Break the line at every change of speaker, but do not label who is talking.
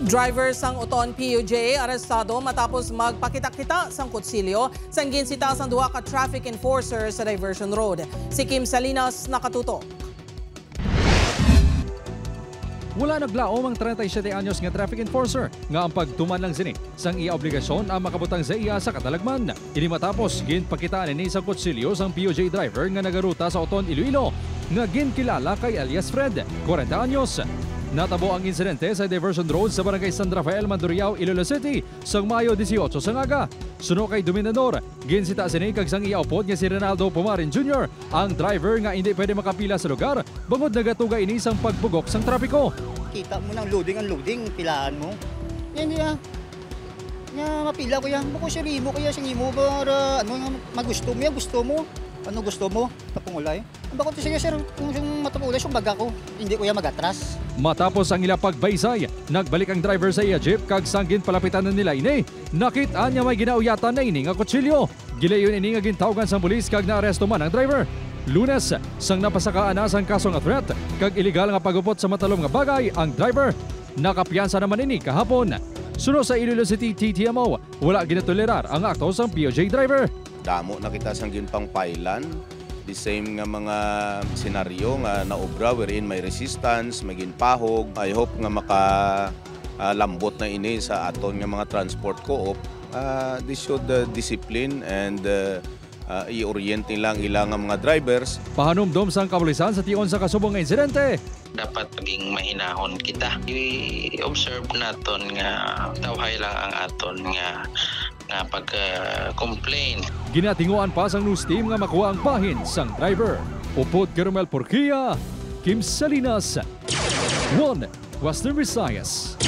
Driver sang Uton PUJ arestado matapos magpakita-kita sang kutsilyo sang ginsita sang duha ka traffic enforcer sa Diversion Road. Si Kim Salinas nakatuto.
Wala naglaom ang 37 anyos nga traffic enforcer nga ang pagtuman lang sini sang iya obligasyon ang makabutang sa iya sa katalagman. Ini matapos ginpakitaan ni sa kutsilyo sang PUJ driver nga nagaruta sa Uton, Iloilo nga ginkilala kay alias Fred, 40 anyos. Natabo ang insidente sa Diversion Road sa Barangay San Rafael, Mandurriao, Iloilo City sang Mayo 18 sa ngaga. Suno kay Dominador, ginsita sini kag sang iya upod nga si Ronaldo Pumarin Jr. ang driver nga hindi pwede makapila sa lugar bangod nagatuga ini sang pagbugok sang trapiko.
Kita mo ng loading, pilaan mo. Yan niya. Nga mapila ko yan. Buko siya rimo kaya sing imo para ano nga gusto mo. Ano gusto mo? Tapungulay. Ang bakit sige sir, kung matapulay yung baga ko, hindi ko yan mag-atras.
Matapos ang ila pagbaysay, nagbalik ang driver sa iya jeep kag sanggin palapitan na nila ini. Nakita niya may ginauyatan na ini nga kutsilyo. Gilayon ini nga gintawgan sa pulis kag naaresto man ang driver. Lunes, sang napasakaan na sang kaso nga threat kag illegal nga pagupot sa matalom nga bagay ang driver. Nakapiyansa naman ini kahapon. Suno sa Iloilo City TTMO, wala ginatolerar ang akto sang PUJ driver.
Damo na kita sang ginpang pailan. The same nga mga senaryo nga naobra wherein may resistance, may ginpahog. I hope nga makalambot na ini sa aton nga mga transport co-op. This should discipline and i-orient nilang ilang mga drivers.
Pahanumdom sang kapulisan sa tion sa kasubong nga insidente.
Dapat maging mahinahon kita. I-observe naton nga tawhay lang ang aton nga pag-complain.
Ginatinguan pa sang news team nga makuha ang bahin sang driver. Upod Caramel Porquia, Kim Salinas, 1 Western Visayas.